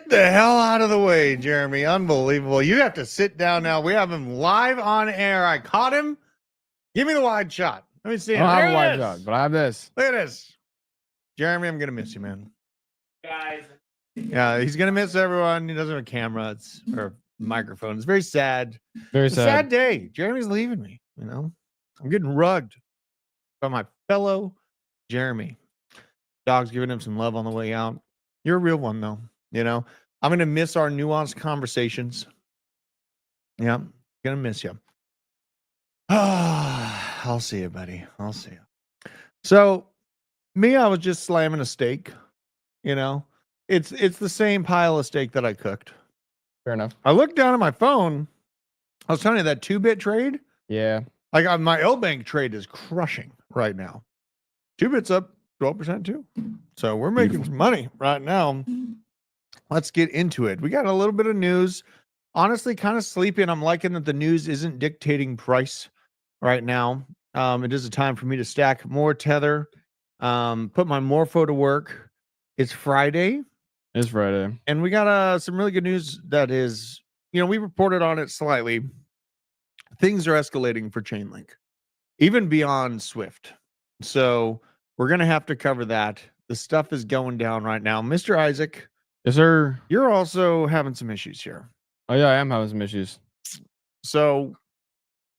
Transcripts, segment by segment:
Get the hell out of the way, Jeremy. Unbelievable. You have to sit down now. We have him live on air. I caught him. Give me the wide shot. Let me see. I don't have a wide shot, but I have this. Look at this. Jeremy, I'm going to miss you, man. Guys. Yeah, he's going to miss everyone. He doesn't have a camera or microphone. It's very sad. Very It's a sad day. Jeremy's leaving me, you know. I'm getting rugged by my fellow Jeremy. Dog's giving him some love on the way out. You're a real one, though. You know, I'm going to miss our nuanced conversations. Yeah, going to miss you. I'll see you, buddy. I'll see you. So, me, I was just slamming a steak. You know, it's the same pile of steak that I cooked. Fair enough. I looked down at my phone. I was telling you that 2-bit trade. Yeah. Like my L-Bank trade is crushing right now. 2-bit's up 12% too. So we're making some money right now. Let's get into it. We got a little bit of news. Honestly, kind of sleepy, and I'm liking that the news isn't dictating price right now. It is a time for me to stack more Tether, put my Morpho to work. It's Friday. It's Friday. And we got some really good news that is, you know, we reported on it slightly. Things are escalating for Chainlink, even beyond Swift. So we're going to have to cover that. The stuff is going down right now. Mr. Isaac. Yes, sir. You're also having some issues here. Oh, yeah, I am having some issues. So,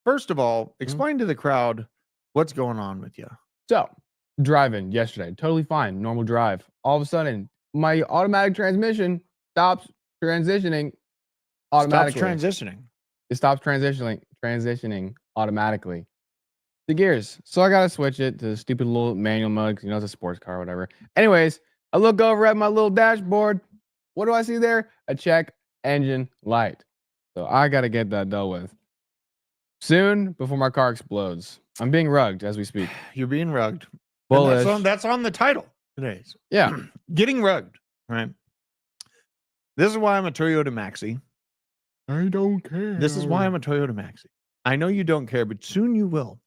first of all, explain to the crowd what's going on with you. So, driving yesterday, totally fine, normal drive. All of a sudden, my automatic transmission stops transitioning automatically. Stops transitioning. It stops transitioning automatically. The gears. So I gotta switch it to the stupid little manual mode, 'cause, you know, it's a sports car or whatever. Anyways, I look over at my little dashboard. What do I see there? A check engine light. So I gotta get that dealt with soon before my car explodes. I'm being rugged as we speak. You're being rugged. Bullish. That's on the title today. Yeah. Getting rugged. Right. This is why I'm a Toyota Maxi. I don't care. This is why I'm a Toyota Maxi. I know you don't care, but soon you will.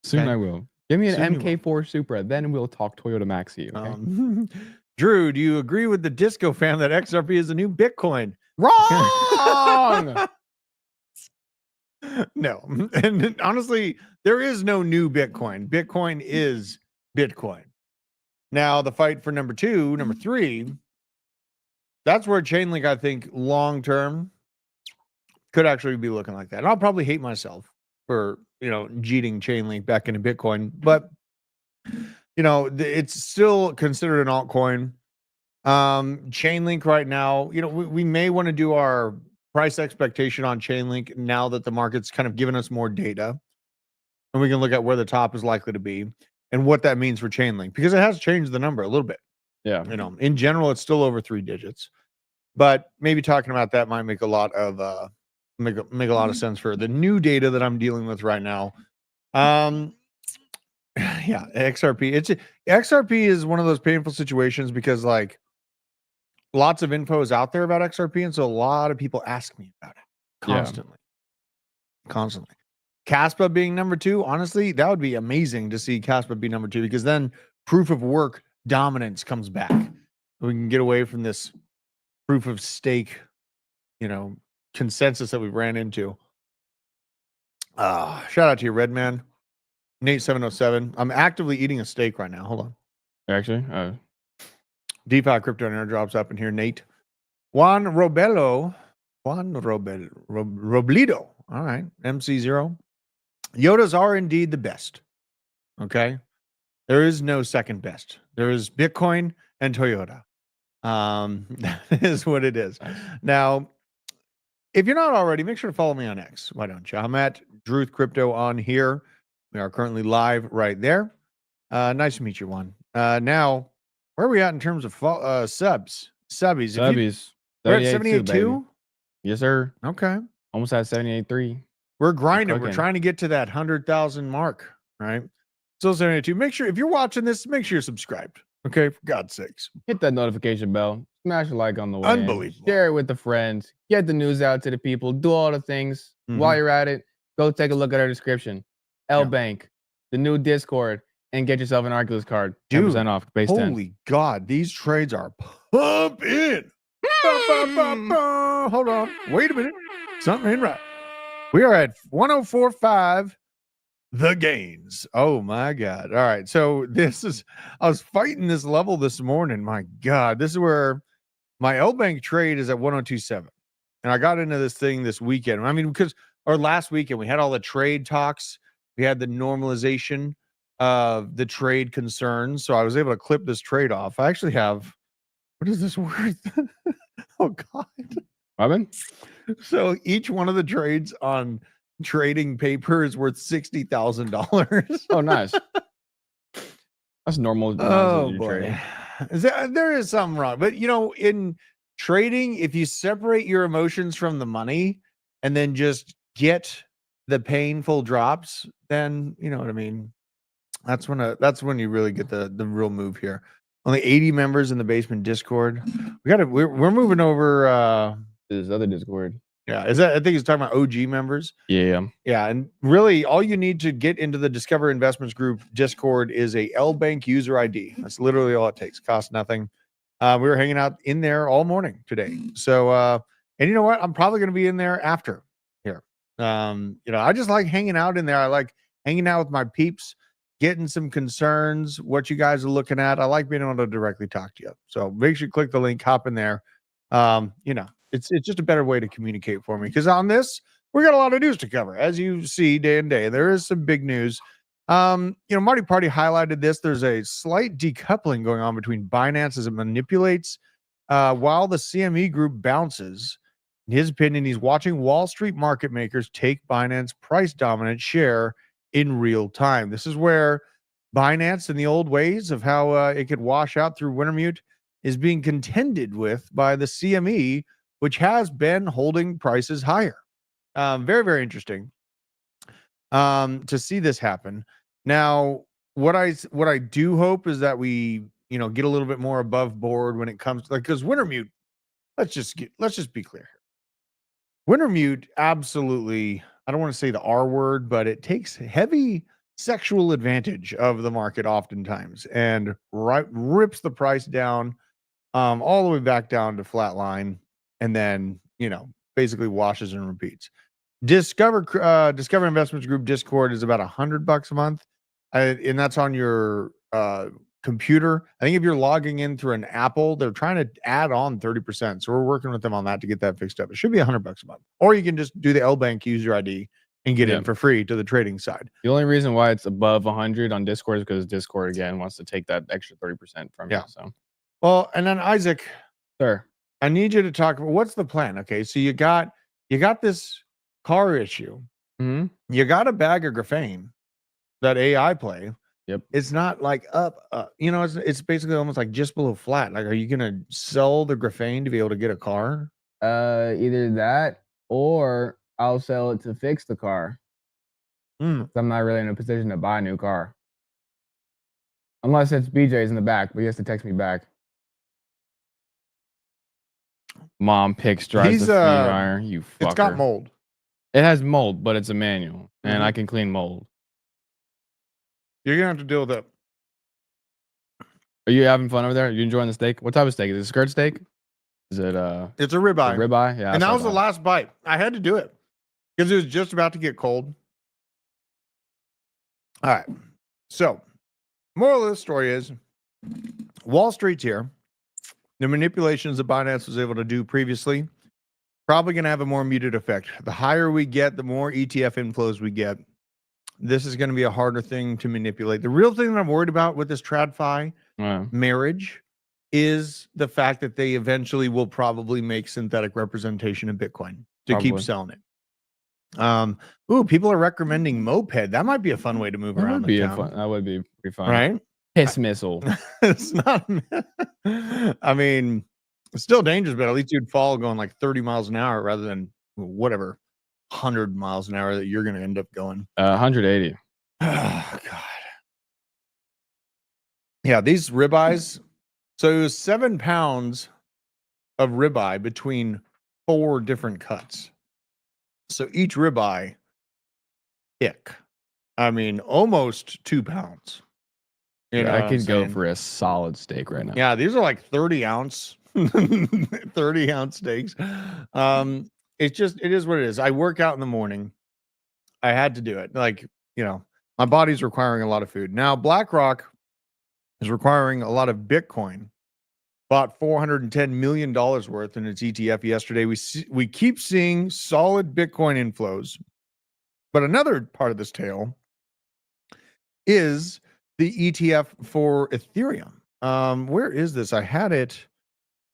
Soon Okay? I will. Give me an Soon you MK4 Supra, then we'll talk Toyota Maxi. Okay? Drew, do you agree with the Disco fan that XRP is the new Bitcoin? Wrong. No. And honestly, there is no new Bitcoin. Bitcoin is Bitcoin. Now, the fight for number 3, that's where Chainlink, I think, long term could actually be looking like that. And I'll probably hate myself for, you know, jeeting Chainlink back into Bitcoin, but you know, it's still considered an altcoin. Chainlink right now, you know, we may want to do our price expectation on Chainlink now that the market's kind of given us more data, and we can look at where the top is likely to be and what that means for Chainlink, because it has changed the number a little bit. Yeah. You know, in general, it's still over 3 digits, but maybe talking about that might make a lot of make a lot of sense for the new data that I'm dealing with right now. Yeah, XRP. XRP is one of those painful situations because like lots of info is out there about XRP, and so a lot of people ask me about it constantly. Constantly. Caspa being number 2, honestly, that would be amazing to see Caspa be number 2, because then proof of work dominance comes back. We can get away from this proof of stake, you know, consensus that we ran into. Shout out to you, Redman. Nate 707. I'm actively eating a steak right now. Hold on. Actually, DeFi crypto and airdrops up in here. Nate. Juan Robledo. All right. MC0. Yodas are indeed the best. Okay. There is no second best. There is Bitcoin and Toyota. That is what it is. Now, if you're not already, make sure to follow me on X. Why don't you? I'm at Druth Crypto on here. We are currently live right there. Nice to meet you, Juan. Now, where are we at in terms of subs? Subbies. We're at 78.2? Yes, sir. Okay. Almost at 78.3. We're grinding. We're trying to get to that 100,000 mark, right? Still 72. Make sure, if you're watching this, make sure you're subscribed. Okay, for God's sakes. Hit that notification bell. Smash a like on the way. Unbelievable. Share it with the friends. Get the news out to the people. Do all the things. While you're at it, go take a look at our description. L-Bank, the new Discord, and get yourself an Oculus card. 10% off. Base 10. Holy God, these trades are pumping. Hold on. Wait a minute. Something ain't right. We are at 104.5. The gains. Oh my God. All right. So I was fighting this level this morning. My God. This is where my L Bank trade is at 102.7. And I got into this thing this weekend. I mean, or last weekend, we had all the trade talks. We had the normalization of the trade concerns. So I was able to clip this trade off. I actually have, what is this worth? Oh God. Robin? So each one of the trades on trading paper is worth $60,000. Oh, nice. That's normal. Oh You boy. trade. There is something wrong. But in trading, if you separate your emotions from the money and then just get the painful drops, then you know what I mean. That's when you really get the real move here. Only 80 members in the basement Discord. We're moving over This other Discord. yeah, I think he's talking about OG members. Yeah. Yeah, and really all you need to get into the Discover Investments Group Discord is a L Bank user ID. That's literally all it takes. Costs nothing. We were hanging out in there all morning today. So and you know what? I'm probably going to be in there after here. I just like hanging out in there. I like hanging out with my peeps, getting some concerns, what you guys are looking at. I like being able to directly talk to you. So make sure you click the link, hop in there. It's just a better way to communicate for me, because on this, we got a lot of news to cover, as you see day and day. There is some big news. Marty Party highlighted this. There's a slight decoupling going on between Binance as it manipulates while the CME group bounces. In his opinion, he's watching Wall Street market makers take Binance price dominant share in real time. This is where Binance, in the old ways of how it could wash out through Wintermute, is being contended with by the CME, which has been holding prices higher. Very, very interesting to see this happen. Now, what I do hope is that we, get a little bit more above board when it comes to, because Wintermute, let's just be clear here. Wintermute, absolutely, I don't want to say the R word, but it takes heavy sexual advantage of the market oftentimes and rips the price down all the way back down to flat line, and then basically washes and repeats. Discover Investments Group Discord is about $100 a month, and that's on your computer. I think if you're logging in through an Apple, they're trying to add on 30%, so we're working with them on that to get that fixed up. It should be $100 a month, or you can just do the L Bank user ID and get in for free to the trading side. The only reason why it's above 100 on Discord is because Discord again wants to take that extra 30% from you. So, well, and then Isaac, sir, I need you to talk about what's the plan. Okay, so you got this car issue. Mm-hmm. You got a bag of graphene, that AI play. Yep. It's not like up. It's basically almost like just below flat. Like, are you gonna sell the graphene to be able to get a car? Either that or I'll sell it to fix the car. I'm not really in a position to buy a new car. Unless it's BJ's in the back, but he has to text me back. Mom picks, drives the free dryer. You fucker. It's got mold. It has mold, but it's a manual, and I can clean mold. You're gonna have to deal with it. Are you having fun over there? Are you enjoying the steak? What type of steak? Is it skirt steak? Is it It's a ribeye. Ribeye, yeah. And that was the last bite. I had to do it because it was just about to get cold. All right. So, moral of the story is, Wall Street's here. The manipulations that Binance was able to do previously probably going to have a more muted effect. The higher we get, the more ETF inflows we get. This is going to be a harder thing to manipulate. The real thing that I'm worried about with this TradFi marriage is the fact that they eventually will probably make synthetic representation of Bitcoin to keep selling it. People are recommending Moped. That might be a fun way to move around the town. That would be pretty fun. Right? Piss missile. It's not. I mean, it's still dangerous, but at least you'd fall going like 30 miles an hour rather than whatever 100 miles an hour that you're going to end up going. 180. Oh, God. Yeah, these ribeyes. So it was 7 pounds of ribeye between 4 different cuts. So each ribeye thick. I mean, almost 2 pounds. I could go for a solid steak right now. Yeah, these are like 30 ounce 30-ounce steaks. It is what it is. I work out in the morning. I had to do it. Like, my body's requiring a lot of food. Now, BlackRock is requiring a lot of Bitcoin. Bought $410 million worth in its ETF yesterday. We keep seeing solid Bitcoin inflows. But another part of this tale is the ETF for Ethereum. Where is this? I had it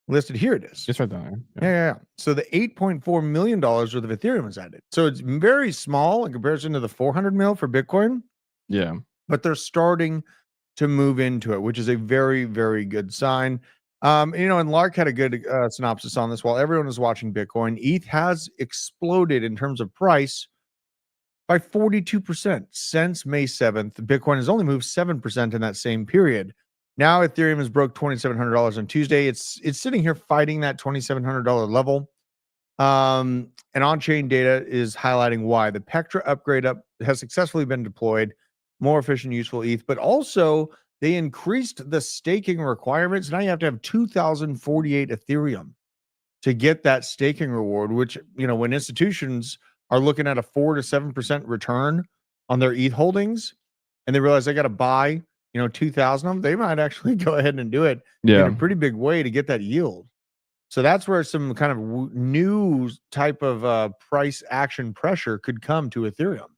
listed. Here it is. Just right there. Yeah. So the $8.4 million worth of Ethereum is added. So it's very small in comparison to the 400 mil for Bitcoin. Yeah. But they're starting to move into it, which is a very, very good sign. And Lark had a good synopsis on this. While everyone is watching Bitcoin, ETH has exploded in terms of price by 42% since May 7th. Bitcoin has only moved 7% in that same period. Now Ethereum has broke $2,700 on Tuesday. It's sitting here fighting that $2,700 level. And on-chain data is highlighting why the Pectra upgrade has successfully been deployed, more efficient, useful ETH, but also they increased the staking requirements. Now you have to have 2,048 Ethereum to get that staking reward, which, when institutions are looking at a 4 to 7% return on their ETH holdings and they realize they got to buy, 2,000 of them, they might actually go ahead and do it in a pretty big way to get that yield. So that's where some kind of new type of price action pressure could come to Ethereum.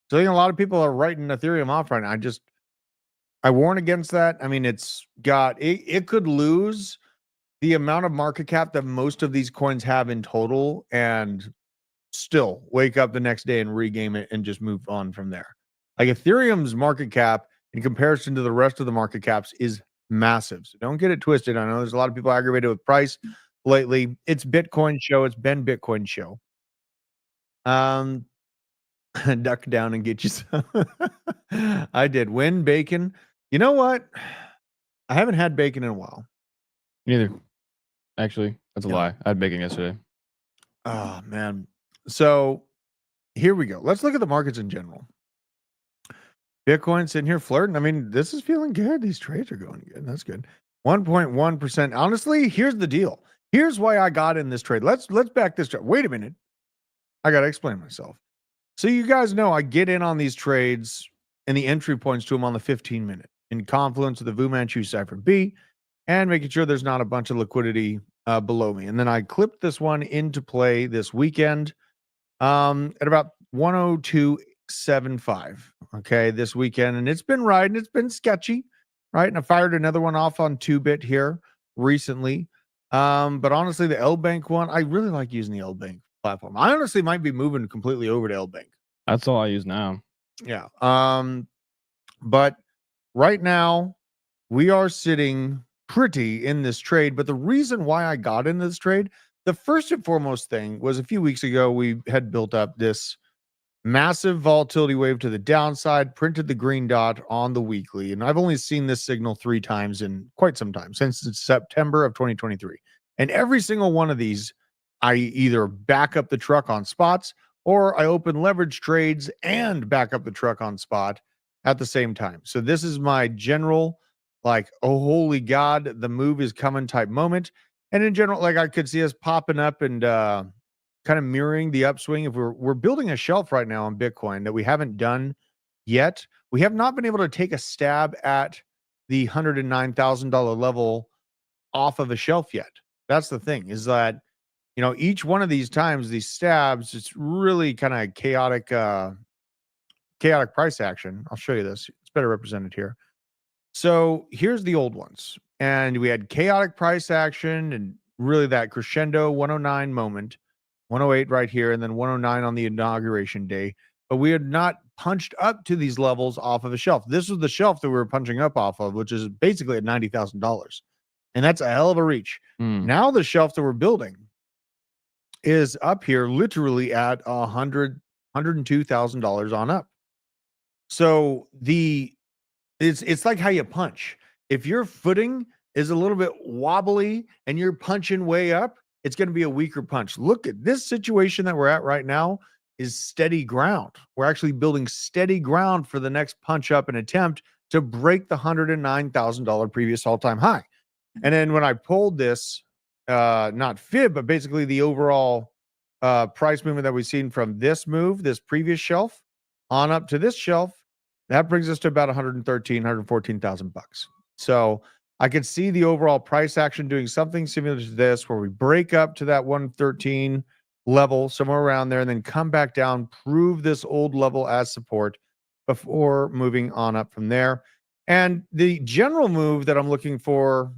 So I think a lot of people are writing Ethereum off right now. I warn against that. I mean, it could lose the amount of market cap that most of these coins have in total and still wake up the next day and regame it and just move on from there. Like Ethereum's market cap in comparison to the rest of the market caps is massive. So don't get it twisted. I know there's a lot of people aggravated with price lately. It's Bitcoin show. It's been Bitcoin show. Duck down and get you some. I did win bacon. You know what? I haven't had bacon in a while. Neither. Actually, that's a lie. I had bacon yesterday. Oh, man. So here we go. Let's look at the markets in general. Bitcoin sitting here flirting. I mean, this is feeling good. These trades are going good. That's good. 1.1%. Honestly, here's the deal. Here's why I got in this trade. Let's back this trade. Wait a minute. I got to explain myself. So you guys know I get in on these trades and the entry points to them on the 15-minute in confluence with the Fu Manchu Cipher B and making sure there's not a bunch of liquidity below me. And then I clipped this one into play this weekend at about 102.75. Okay, this weekend. And it's been riding. It's been sketchy, right? And I fired another one off on 2-bit here recently. But honestly, the L Bank one, I really like using the L Bank platform. I honestly might be moving completely over to L Bank. That's all I use now. Yeah. But right now we are sitting pretty in this trade. But the reason why I got into this trade, the first and foremost thing was a few weeks ago, we had built up this massive volatility wave to the downside, printed the green dot on the weekly. And I've only seen this signal 3 times in quite some time, since September of 2023. And every single one of these, I either back up the truck on spots or I open leverage trades and back up the truck on spot at the same time. So this is my general, like, oh, holy God, the move is coming type moment. And in general, like I could see us popping up and kind of mirroring the upswing. If we're building a shelf right now on Bitcoin that we haven't done yet. We have not been able to take a stab at the $109,000 level off of a shelf yet. That's the thing, is that, each one of these times, these stabs, it's really kind of chaotic price action. I'll show you this. It's better represented here. So here's the old ones. And we had chaotic price action and really that crescendo 109 moment, 108 right here, and then 109 on the inauguration day. But we had not punched up to these levels off of a shelf. This was the shelf that we were punching up off of, which is basically at $90,000. And that's a hell of a reach. Now the shelf that we're building is up here literally at $102,000 on up. So it's like how you punch. If your footing is a little bit wobbly and you're punching way up, it's going to be a weaker punch. Look at this situation that we're at right now is steady ground. We're actually building steady ground for the next punch up and attempt to break the $109,000 previous all-time high. And then when I pulled this not fib, but basically the overall price movement that we've seen from this move, this previous shelf, on up to this shelf, that brings us to about 114,000 bucks. So I could see the overall price action doing something similar to this, where we break up to that 113 level, somewhere around there, and then come back down, prove this old level as support before moving on up from there. And the general move that I'm looking for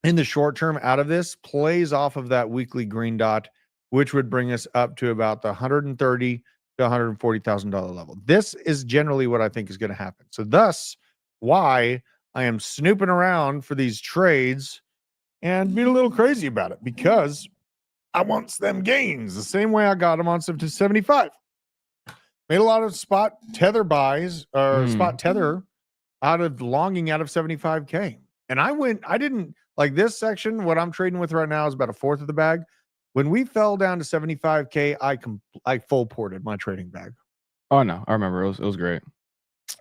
in the short term out of this plays off of that weekly green dot, which would bring us up to about the 130 to $140,000 level. This is generally what I think is going to happen. So thus why I am snooping around for these trades and being a little crazy about it, because I want them gains the same way I got them on to 75. Made a lot of spot tether buys or spot tether out of longing out of 75K. And I didn't like this section. What I'm trading with right now is about a fourth of the bag. When we fell down to 75K, I full ported my trading bag. Oh no, I remember it was great.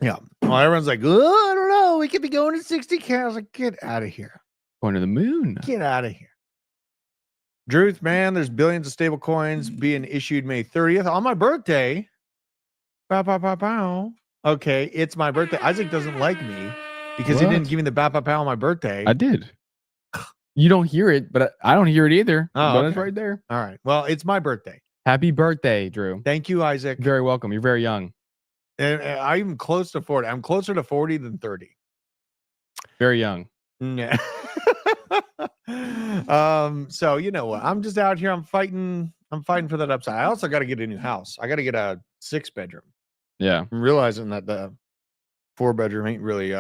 Yeah. Well, everyone's like, oh, I don't know. We could be going to 60K. I was like, get out of here. Going to the moon. Get out of here. Druth, man, there's billions of stable coins being issued May 30th on my birthday. Bow, bow, bow, bow. Okay, it's my birthday. Isaac doesn't like me because he didn't give me the bow, bow, bow on my birthday. I did. You don't hear it, but I don't hear it either. Oh, but it's right there. All right. Well, it's my birthday. Happy birthday, Drew. Thank you, Isaac. You're very welcome. You're very young. And I'm close to 40. I'm closer to 40 than 30. Very young. Yeah. So you know what? I'm just out here. I'm fighting for that upside. I also got to get a new house. I got to get a 6-bedroom. Yeah. I'm realizing that the 4-bedroom ain't really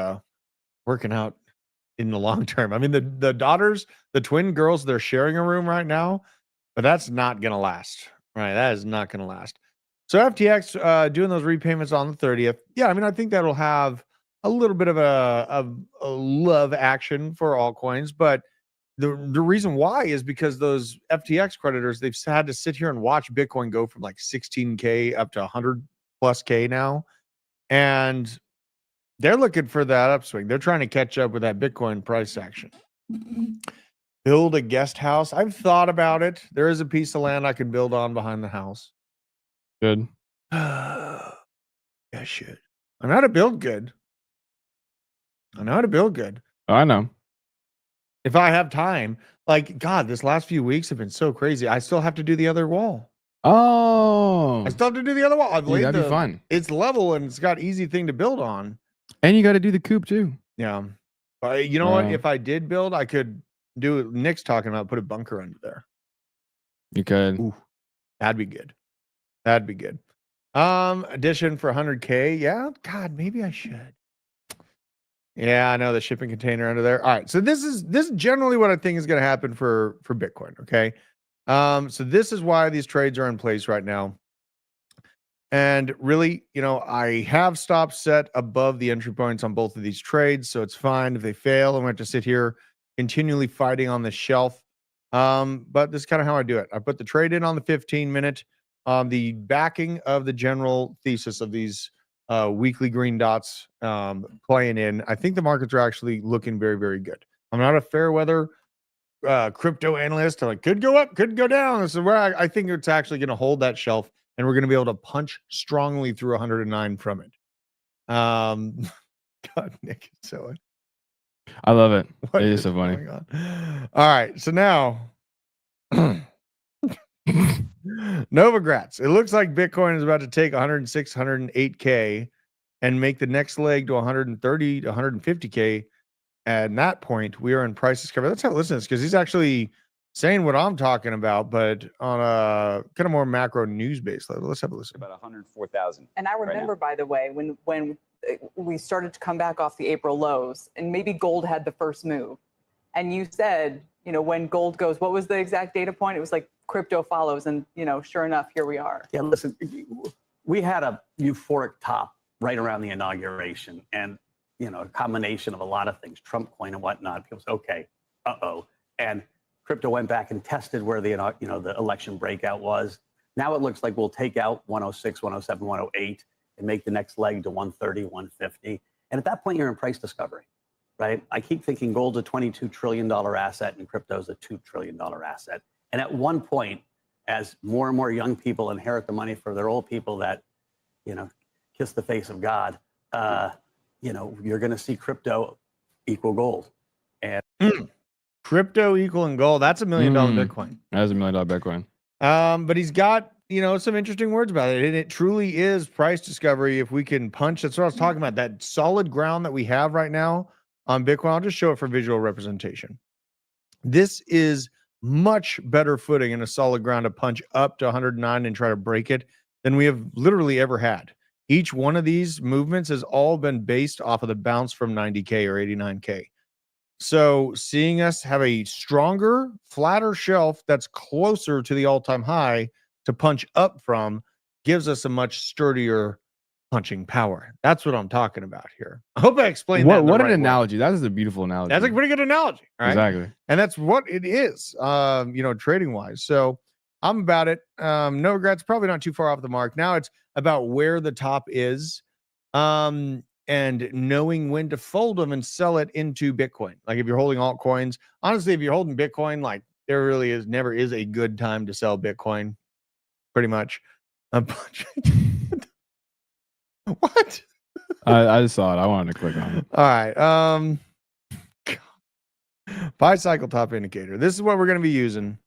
working out in the long term. I mean, the daughters, the twin girls, they're sharing a room right now, but that's not gonna last. Right? That is not gonna last. So FTX doing those repayments on the 30th. Yeah, I mean, I think that'll have a little bit of a love action for altcoins, but the reason why is because those FTX creditors, they've had to sit here and watch Bitcoin go from like 16K up to 100 plus K now. And they're looking for that upswing. They're trying to catch up with that Bitcoin price action. Build a guest house. I've thought about it. There is a piece of land I could build on behind the house. Good. Yeah, shit. I know how to build good. I know how to build good. Oh, I know. If I have time, like, God, this last few weeks have been so crazy. I still have to do the other wall. Oh, I still have to do the other wall. I've laid that'd be fun. It's level and it's got easy thing to build on. And you got to do the coop too. Yeah. But you know what? If I did build, I could do what Nick's talking about, put a bunker under there. You could. Ooh, that'd be good. That'd be good. Addition for 100K. Yeah. God, maybe I should. Yeah, I know, the shipping container under there. All right. So this is generally what I think is going to happen for Bitcoin. Okay. So this is why these trades are in place right now. And really, you know, I have stops set above the entry points on both of these trades. So it's fine if they fail. I'm going to sit here continually fighting on the shelf. But this is kind of how I do it. I put the trade in on the 15-minute, the backing of the general thesis of these weekly green dots playing in. I think the markets are actually looking very, very good. I'm not a fair weather crypto analyst. I could go up, could go down. This is where I think it's actually going to hold that shelf, and we're going to be able to punch strongly through 109 from it. God, Nick is so. I love it. It is so funny. All right, so now Novogratz. It looks like Bitcoin is about to take 106, 108K and make the next leg to 130 to 150K. At that point, we are in price discovery. Let's have a listen to this, because he's actually saying what I'm talking about, but on a kind of more macro news-based level. Let's have a listen. About 104,000. And I remember, by the way, when we started to come back off the April lows, and maybe gold had the first move, and you said, you know, when gold goes, what was the exact data point? It was like crypto follows, and you know, sure enough, here we are. Yeah, listen, we had a euphoric top right around the inauguration, and you know, a combination of a lot of things, Trump coin and whatnot. People say, okay, and crypto went back and tested where the the election breakout was. Now it looks like we'll take out 106, 107, 108 and make the next leg to 130, 150. And at that point, you're in price discovery, right? I keep thinking gold's a $22 trillion asset and crypto's a $2 trillion asset. And at one point, as more and more young people inherit the money for their old people that, kiss the face of God, you're going to see crypto equal gold. And Crypto equaling gold. That's $1 million Bitcoin. That is $1 million Bitcoin. But he's got, some interesting words about it. And it truly is price discovery. If we can punch, that's what I was talking about. That solid ground that we have right now on Bitcoin. I'll just show it for visual representation. This is much better footing and a solid ground to punch up to 109 and try to break it than we have literally ever had. Each one of these movements has all been based off of the bounce from 90K or 89K. So seeing us have a stronger, flatter shelf that's closer to the all-time high to punch up from gives us a much sturdier punching power. That's what I'm talking about here. I hope I explained that. What an analogy. That is a beautiful analogy. That's a pretty good analogy, right? Exactly. And that's what it is, trading wise. So I'm about it. No regrets, probably not too far off the mark. Now it's about where the top is. And knowing when to fold them and sell it into Bitcoin. Like if you're holding altcoins, honestly, if you're holding Bitcoin, like there really never is a good time to sell Bitcoin. Pretty much. What? I just saw it. I wanted to click on it. All right. Pi cycle top indicator. This is what we're going to be using.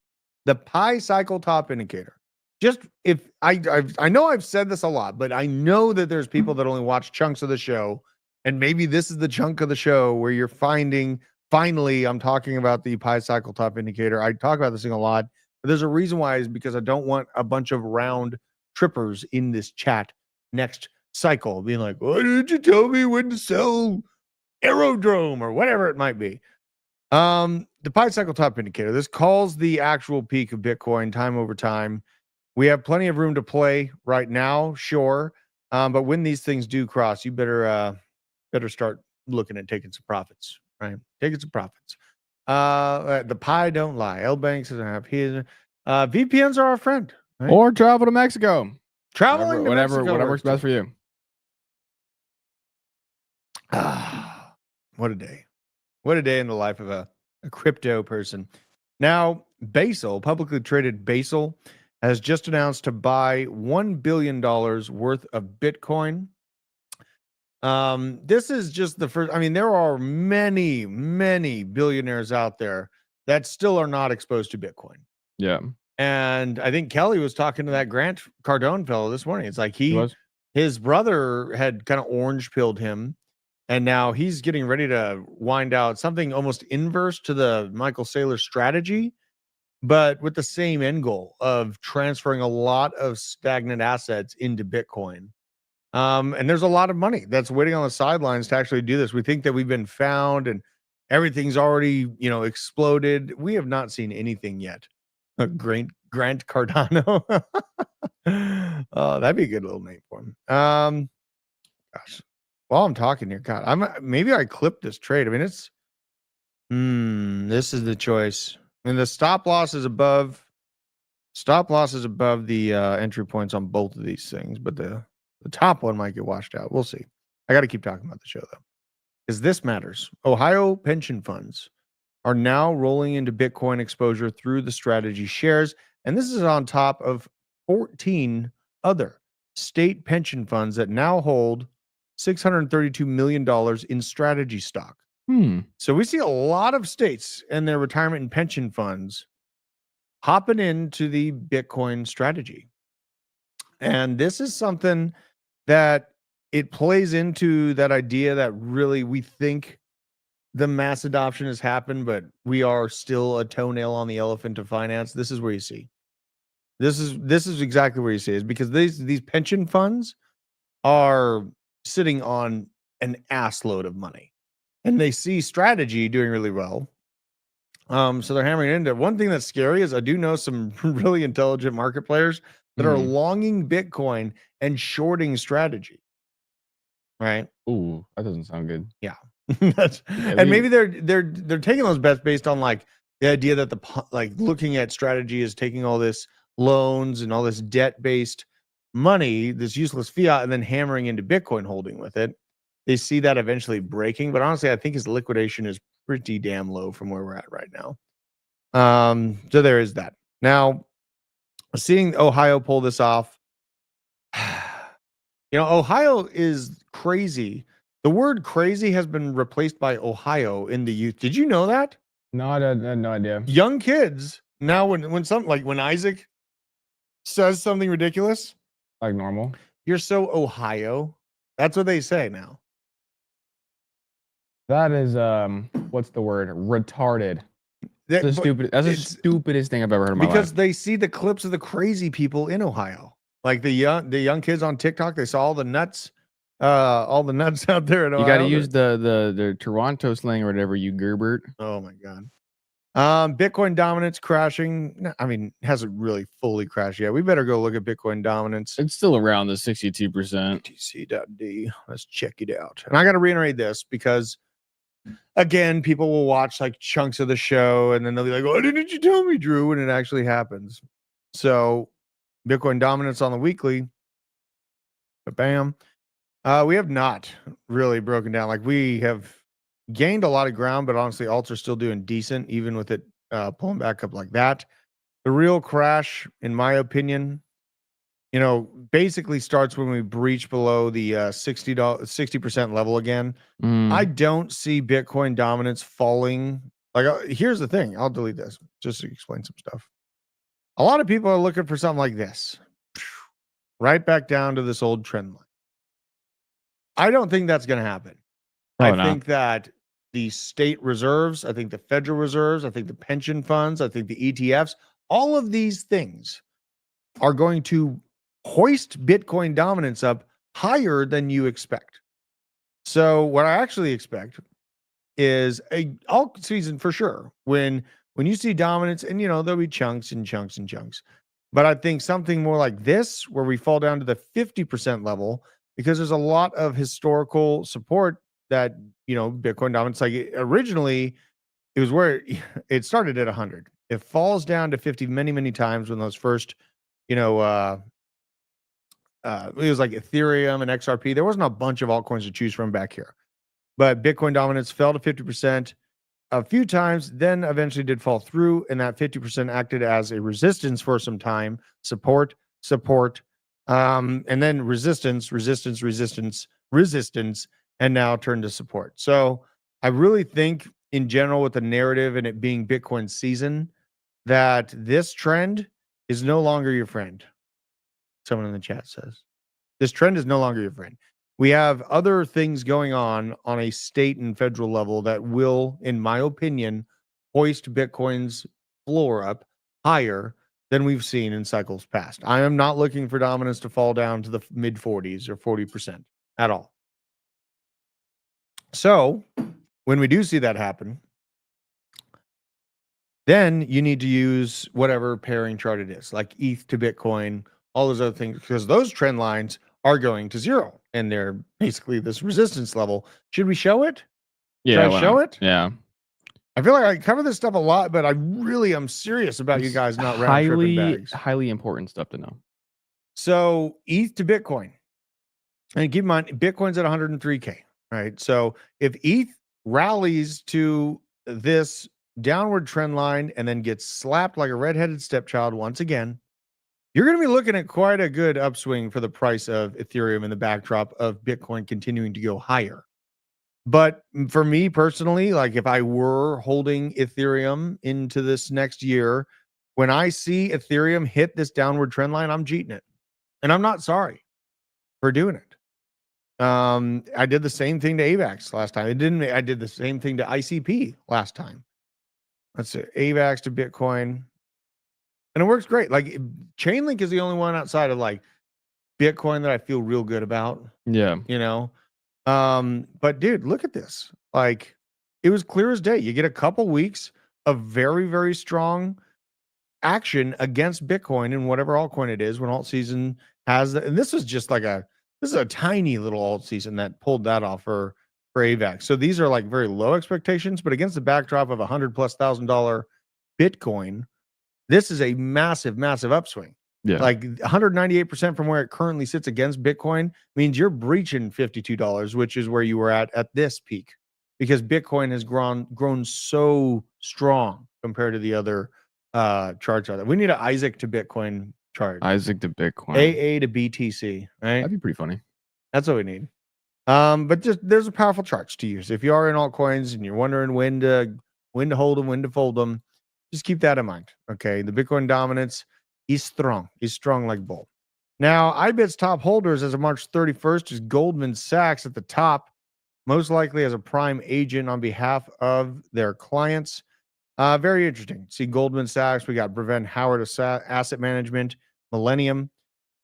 The Pi cycle top indicator. Just if I know I've said this a lot, but I know that there's people that only watch chunks of the show, and maybe this is the chunk of the show where you're finally I'm talking about the Pi cycle top indicator. I talk about this thing a lot, but there's a reason why, is because I don't want a bunch of round trippers in this chat next cycle being like, why didn't you tell me when to sell Aerodrome or whatever it might be. The Pi cycle top indicator, this calls the actual peak of Bitcoin time over time. We have plenty of room to play right now, sure. But when these things do cross, you better start looking at taking some profits, right? Taking some profits. The Pi don't lie. L Banks doesn't have his. VPNs are our friend. Right? Or travel to Mexico. Traveling whatever works best for you. What a day. What a day in the life of a crypto person. Now, Basel, publicly traded Basel, has just announced to buy $1 billion worth of Bitcoin. This is just the first. I mean, there are many, many billionaires out there that still are not exposed to Bitcoin. Yeah. And I think Kelly was talking to that Grant Cardone fellow this morning. It's like his brother had kind of orange pilled him, and now he's getting ready to wind out something almost inverse to the Michael Saylor strategy, but with the same end goal of transferring a lot of stagnant assets into Bitcoin. And there's a lot of money that's waiting on the sidelines to actually do this. We think that we've been found and everything's already, exploded. We have not seen anything yet. Grant Cardano. Oh, that'd be a good little name for him. Gosh, while I'm talking here, God, maybe I clipped this trade. I mean, this is the choice. I mean, the stop loss is above the entry points on both of these things, but the top one might get washed out. We'll see. I got to keep talking about the show though, because this matters. Ohio pension funds are now rolling into Bitcoin exposure through the strategy shares, and this is on top of 14 other state pension funds that now hold $632 million in strategy stock. So we see a lot of states and their retirement and pension funds hopping into the Bitcoin strategy. And this is something that it plays into that idea that really we think the mass adoption has happened, but we are still a toenail on the elephant of finance. This is where you see. This is exactly where you see, is because these pension funds are sitting on an ass load of money. And they see strategy doing really well. So they're hammering into it. One thing that's scary is I do know some really intelligent market players that are longing Bitcoin and shorting strategy. Right? Ooh, that doesn't sound good. Yeah. And maybe they're taking those bets based on like the idea that looking at strategy is taking all this loans and all this debt-based money, this useless fiat, and then hammering into Bitcoin holding with it. they see that eventually breaking. But honestly, I think his liquidation is pretty damn low from where we're at right now. So there is that. Now, seeing Ohio pull this off, Ohio is crazy. The word crazy has been replaced by Ohio in the youth. Did you know that? No, I had no idea. Young kids now, when Isaac says something ridiculous, Like normal. you're so Ohio. That's what they say now. That is what's the word? Retarded. That- That's but the it's- stupidest thing I've ever heard in my because life. they see the clips of the crazy people in Ohio, like the young kids on TikTok. They saw all the nuts out there in Ohio. You got to use the Toronto slang or whatever, you Gerbert. Oh my god. Bitcoin dominance crashing. No, I mean, hasn't really fully crashed yet. We better go look at Bitcoin dominance. It's still around the 62%. BTC.D. Let's check it out. And I got to reiterate this because, again, people will watch like chunks of the show and then they'll be like, "Why didn't you tell me, Drew?" When it actually happens. So, Bitcoin dominance on the weekly. Bam. We have not really broken down. Like, we have gained a lot of ground, but honestly, alts are still doing decent, even with it pulling back up like that. The real crash, in my opinion, basically starts when we breach below the $60% level again. I don't see Bitcoin dominance falling. Like, here's the thing. I'll delete this just to explain some stuff. A lot of people are looking for something like this, right back down to this old trend line. I don't think that's going to happen. I think that the state reserves, I think the federal reserves, I think the pension funds, I think the ETFs, all of these things are going to hoist Bitcoin dominance up higher than you expect. So what I actually expect is a alt season for sure. When you see dominance, and there'll be chunks and chunks and chunks. But I think something more like this, where we fall down to the 50% level, because there's a lot of historical support that, Bitcoin dominance, like originally it was where it started at 100. It falls down to 50 many, many times when those first, it was like Ethereum and XRP. There wasn't a bunch of altcoins to choose from back here, but Bitcoin dominance fell to 50% a few times, then eventually did fall through, and that 50% acted as a resistance for some time, support, and then resistance, and now turned to support. So I really think in general, with the narrative and it being Bitcoin season, that this trend is no longer your friend. Someone in the chat says this trend is no longer your friend. We have other things going on a state and federal level that will, in my opinion, hoist Bitcoin's floor up higher than we've seen in cycles past. I am not looking for dominance to fall down to the mid 40s or 40% at all. So when we do see that happen, then you need to use whatever pairing chart it is, like ETH to Bitcoin, all those other things, because those trend lines are going to zero and they're basically this resistance level. Should we show it? Yeah. Should I show it? Yeah. I feel like I cover this stuff a lot, but I really am serious about you guys not round tripping bags. Highly important stuff to know. So ETH to Bitcoin, and keep in mind, Bitcoin's at 103K, right? So if ETH rallies to this downward trend line and then gets slapped like a redheaded stepchild once again, you're going to be looking at quite a good upswing for the price of Ethereum in the backdrop of Bitcoin continuing to go higher. But for me personally, like if I were holding Ethereum into this next year, when I see Ethereum hit this downward trend line, I'm cheating it. And I'm not sorry for doing it. I did the same thing to AVAX last time. I did the same thing to ICP last time. Let's see, AVAX to Bitcoin. And it works great. Like Chainlink is the only one outside of like Bitcoin that I feel real good about. Yeah. But dude, look at this. Like it was clear as day. You get a couple weeks of very, very strong action against Bitcoin and whatever altcoin it is when alt season has that. And this is just like this is a tiny little alt season that pulled that off for AVAX. So these are like very low expectations, but against the backdrop of $100,000+ Bitcoin, this is a massive, massive upswing. Yeah. Like 198% from where it currently sits against Bitcoin means you're breaching $52, which is where you were at this peak, because Bitcoin has grown so strong compared to the other charts out there. We need an Isaac to Bitcoin chart. Isaac to Bitcoin. AA to BTC, right? That'd be pretty funny. That's what we need. But just there's a powerful charts to use. If you are in altcoins and you're wondering when to hold them, when to fold them, just keep that in mind. Okay. The Bitcoin dominance, he's strong. He's strong like bull. Now, IBIT's top holders as of March 31st is Goldman Sachs at the top, most likely as a prime agent on behalf of their clients. Very interesting. See Goldman Sachs. We got Brevin Howard Asset Management, Millennium,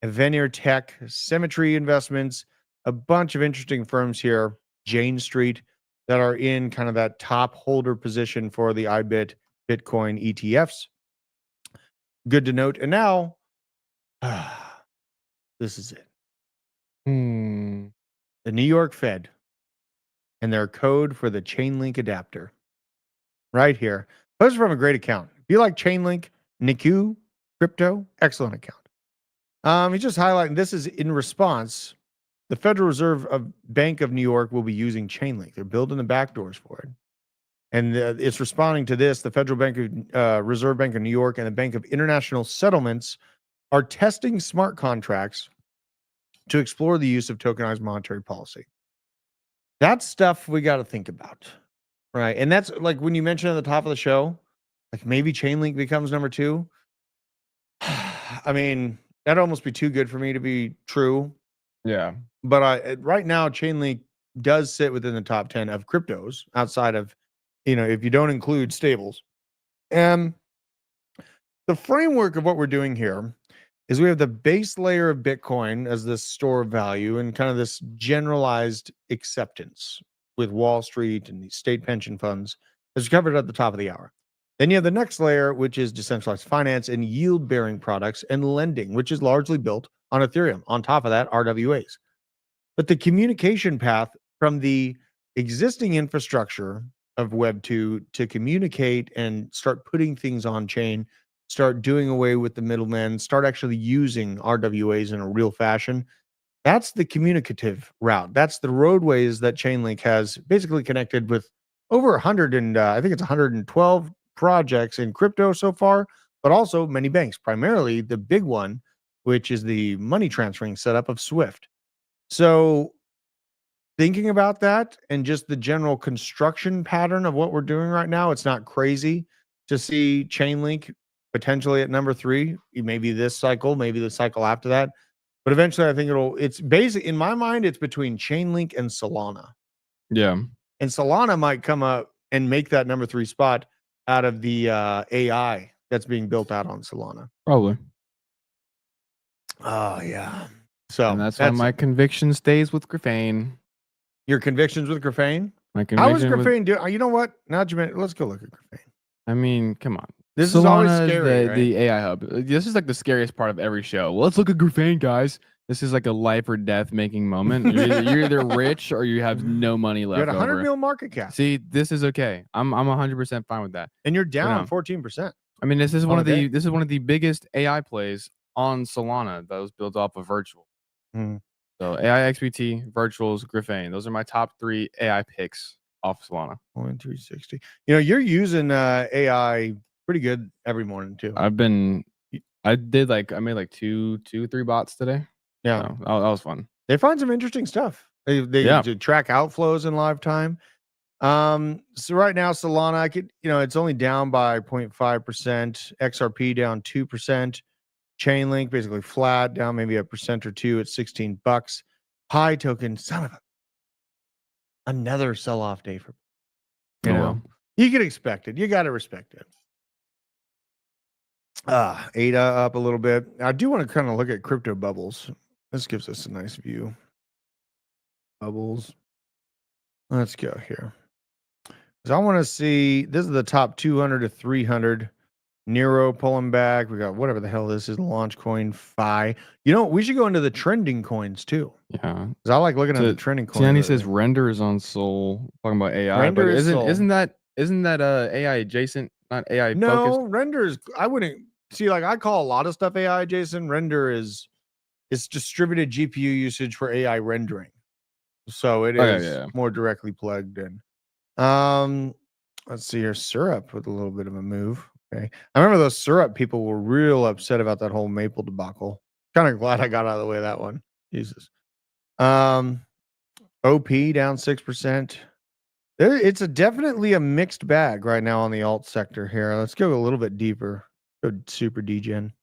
Avenir Tech, Symmetry Investments, a bunch of interesting firms here, Jane Street, that are in kind of that top holder position for the IBIT Bitcoin ETFs. Good to note. And now, this is it. The New York Fed and their code for the Chainlink adapter. Right here. Those are from a great account. If you like Chainlink, Niku, crypto, excellent account. He's just highlighting this is in response. The Federal Reserve Bank of New York will be using Chainlink. They're building the backdoors for it. And it's responding to this. The Federal Reserve Bank of New York and the Bank of International Settlements are testing smart contracts to explore the use of tokenized monetary policy. That's stuff we got to think about, right? And that's like when you mentioned at the top of the show, like maybe Chainlink becomes number 2. I mean, that'd almost be too good for me to be true. Yeah. But right now, Chainlink does sit within the top 10 of cryptos outside of, if you don't include stables. And the framework of what we're doing here is we have the base layer of Bitcoin as this store of value and kind of this generalized acceptance with Wall Street and these state pension funds, as covered at the top of the hour. Then you have the next layer, which is decentralized finance and yield-bearing products and lending, which is largely built on Ethereum. On top of that, RWAs. But the communication path from the existing infrastructure of Web 2 to communicate and start putting things on chain, start doing away with the middlemen, start actually using RWAs in a real fashion, that's the communicative route. That's the roadways that Chainlink has basically connected with over 100 and I think it's 112 projects in crypto so far, but also many banks, primarily the big one, which is the money transferring setup of Swift. So thinking about that and just the general construction pattern of what we're doing right now, it's not crazy to see Chainlink potentially at number 3, maybe this cycle, maybe the cycle after that. But eventually I think it's basic in my mind, it's between Chainlink and Solana. Yeah. And Solana might come up and make that number 3 spot out of the AI that's being built out on Solana. Probably. Oh, yeah. So and that's why my conviction stays with Graphane. Your convictions with Graphane? My How is conviction Graphane doing? You know what? Now that you mentioned, let's go look at Graphane. I mean, come on. This Solana is always scary, right? the AI hub. This is like the scariest part of every show. Well, let's look at Graphane, guys. This is like a life or death making moment. You're either rich or you have no money left. You're at 100 over. mil market cap. See, this is okay. I'm 100% fine with that. And you're down 14%. I mean, this is one of the biggest AI plays on Solana that was built off of virtual. So AI XBT, virtuals, Graphane. Those are my top 3 AI picks off Solana. 360. You're using AI pretty good every morning too. I made like 2-3 bots today. Yeah, so that was fun. They find some interesting stuff. They track outflows in live time. So right now Solana, it's only down by 0.5%. XRP down 2%. Chainlink basically flat, down maybe 1% or 2 at $16. Pi token, son of a, another sell-off day for you can expect it. You got to respect it. ADA up a little bit. I do want to kind of look at crypto bubbles. This gives us a nice view. Bubbles. Let's go here. So I want to see, this is the top 200 to 300. Nero pulling back. We got whatever the hell this is, launch coin, Phi. We should go into the trending coins too. Yeah. Because I like looking at the trending coins. Tiani says render is on Sol. Talking about AI. Render but is Sol. isn't that AI adjacent, not AI focused? No, render is, I wouldn't, see, like I call a lot of stuff AI, Jason. Render is it's distributed GPU usage for AI rendering. So it is more directly plugged in. Let's see here. Syrup with a little bit of a move. Okay. I remember those syrup people were real upset about that whole maple debacle. Kind of glad I got out of the way of that one. Jesus. OP down 6%. It's definitely a mixed bag right now on the alt sector here. Let's go a little bit deeper. Go super degen.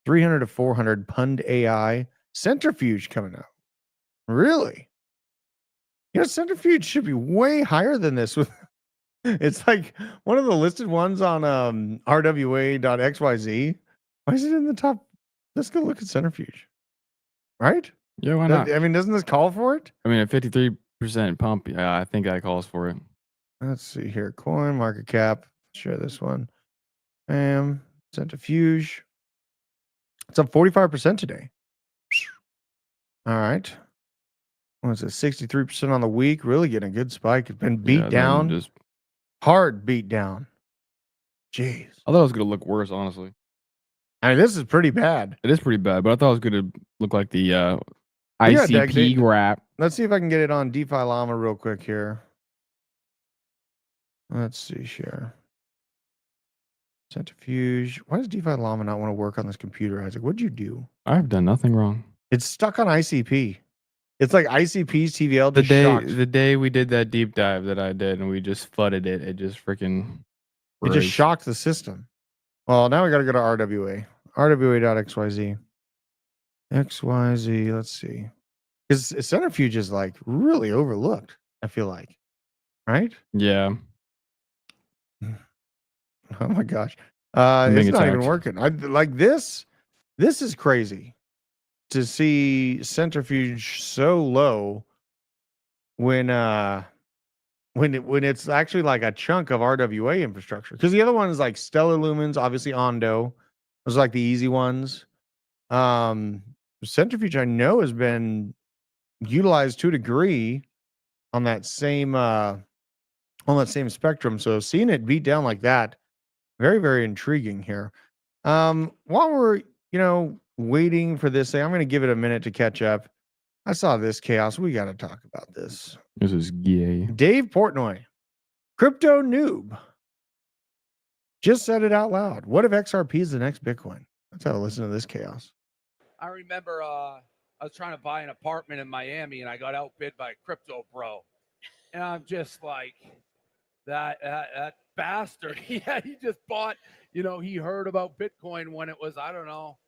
300 to 400 Pund AI. Centrifuge coming up. Really? You know, Centrifuge should be way higher than this. It's like one of the listed ones on rwa.xyz. Why is it in the top? Let's go look at Centrifuge. Right? Yeah, why not? I mean, doesn't this call for it? I mean, a 53% pump. Yeah, I think that calls for it. Let's see here. Coin market cap. Share this one. Centrifuge. It's up 45% today. All right. What's it? 63% on the week. Really getting a good spike. It's been beat down. Just hard beat down. Jeez. I thought it was gonna look worse, honestly. I mean, this is pretty bad. It is pretty bad, but I thought it was gonna look like the ICP wrap. Let's see if I can get it on DeFi Llama real quick here. Let's see, share. Centrifuge. Why does DeFi Llama not want to work on this computer, Isaac? What'd you do? I've done nothing wrong. It's stuck on ICP. It's like ICP's TVL. The day we did that deep dive that I did and we just fudded it, it just freaking it just shocked the system. Well, now we got to go to RWA. RWA.xyz. XYZ. Let's see. Because Centrifuge is like really overlooked, I feel like. Right? Yeah. Oh my gosh. It's not even working. I like this. This is crazy to see Centrifuge so low when it's actually like a chunk of RWA infrastructure. Because the other one is like Stellar Lumens, obviously Ondo. Those are like the easy ones. Centrifuge I know has been utilized to a degree on that same spectrum. So seeing it beat down like that, very, very intriguing here. While we're, waiting for this thing, I'm going to give it a minute to catch up. I saw this chaos. We got to talk about this. This is gay. Dave Portnoy, crypto noob, just said it out loud. What if XRP is the next Bitcoin? Let's have a listen to this chaos. I remember I was trying to buy an apartment in Miami and I got outbid by a crypto bro. And I'm just like, that bastard. Yeah, he just bought, he heard about Bitcoin when it was, I don't know,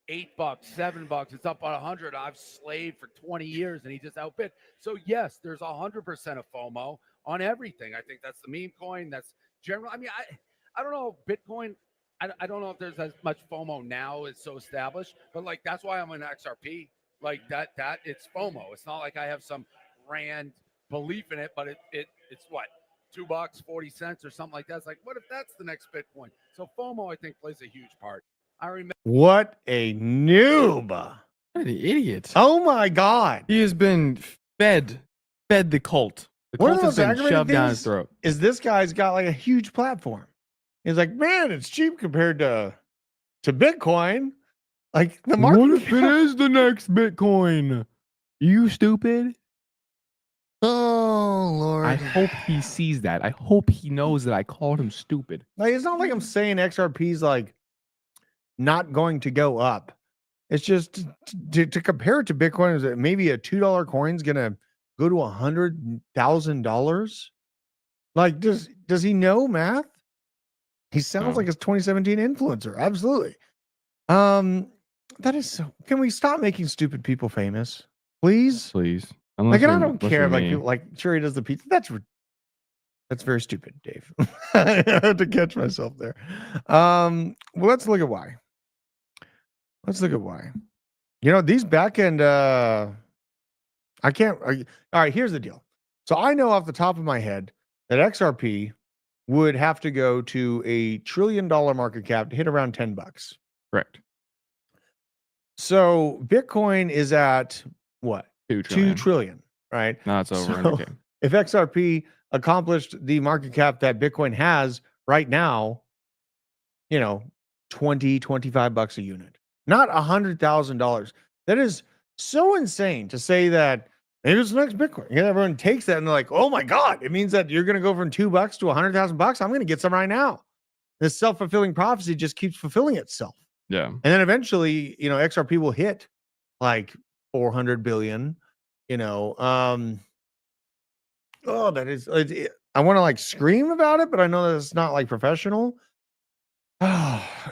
$8, $7. It's up on 100. I've slaved for 20 years and he just outbid. So yes, there's 100% of FOMO on everything. I think that's the meme coin. That's general. I mean, I don't know Bitcoin. I don't know if there's as much FOMO now. It's so established, but like, that's why I'm in XRP. Like that it's FOMO. It's not like I have some grand belief in it, but it's what? $2, 40 cents or something like that. It's like, what if that's the next Bitcoin? So FOMO, I think, plays a huge part. I remember. What a noob. What an idiot. Oh my God. He has been fed the cult. The cult has been shoved down his throat. Is this guy's got like a huge platform. He's like, man, it's cheap compared to Bitcoin. Like the market. What if it is the next Bitcoin? You stupid. Oh Lord. I hope he sees that. I hope he knows that I called him stupid. Like, it's not like I'm saying XRP's like not going to go up. It's just to compare it to Bitcoin, is that maybe a $2 coin's gonna go to $100,000? Like, does he know math? He sounds like a 2017 influencer. Absolutely. That is so. Can we stop making stupid people famous, please? Please. Like, and I don't care. Like, people, like, sure, he does the pizza. That's very stupid, Dave. I had to catch myself there. Well, let's look at why. These back end. I can't. All right, here's the deal. So I know off the top of my head that XRP would have to go to a $1 trillion market cap to hit around $10. Correct. So Bitcoin is at what? 2 trillion. 2 trillion, right? No, it's over So 100K. if XRP accomplished the market cap that Bitcoin has right now, $25 a unit, not $100,000. That is so insane to say that maybe it's the next Bitcoin. Yeah, everyone takes that and they're like, oh my God, it means that you're going to go from $2 to $100,000. I'm going to get some right now. This self-fulfilling prophecy just keeps fulfilling itself. Yeah. And then eventually, XRP will hit like 400 billion, that is, I want to like scream about it, but I know that it's not like professional.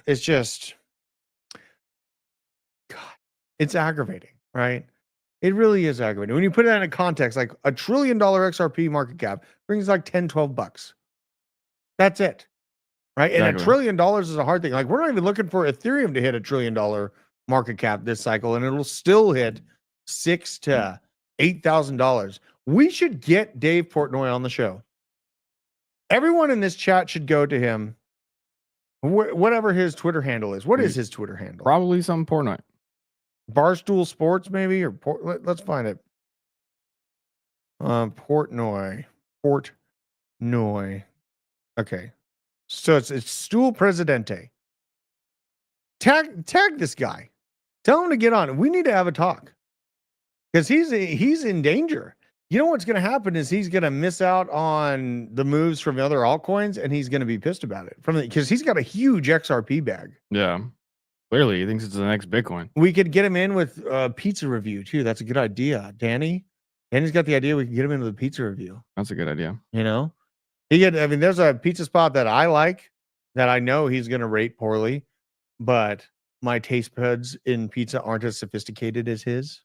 It's just, God, it's aggravating, right? It really is aggravating. When you put it in a context, like $1 trillion XRP market cap brings like 10, 12 bucks. That's it. Right. And Exactly. $1 trillion is a hard thing. Like, we're not even looking for Ethereum to hit $1 trillion market cap this cycle, and it'll still hit $6,000 to $8,000. We should get Dave Portnoy on the show. Everyone in this chat should go to him, whatever his Twitter handle is. What is his Twitter handle? Probably some Portnoy. Barstool Sports, maybe, or let's find it. Portnoy. Okay. So it's Stool Presidente. Tag this guy. Tell him to get on. We need to have a talk because he's in danger. You know what's going to happen is he's going to miss out on the moves from the other altcoins, and he's going to be pissed about it because he's got a huge XRP bag. Yeah. Clearly, he thinks it's the next Bitcoin. We could get him in with a pizza review too. That's a good idea. Danny's got the idea. We can get him into the pizza review. That's a good idea. There's a pizza spot that I like that I know he's going to rate poorly, but my taste buds in pizza aren't as sophisticated as his.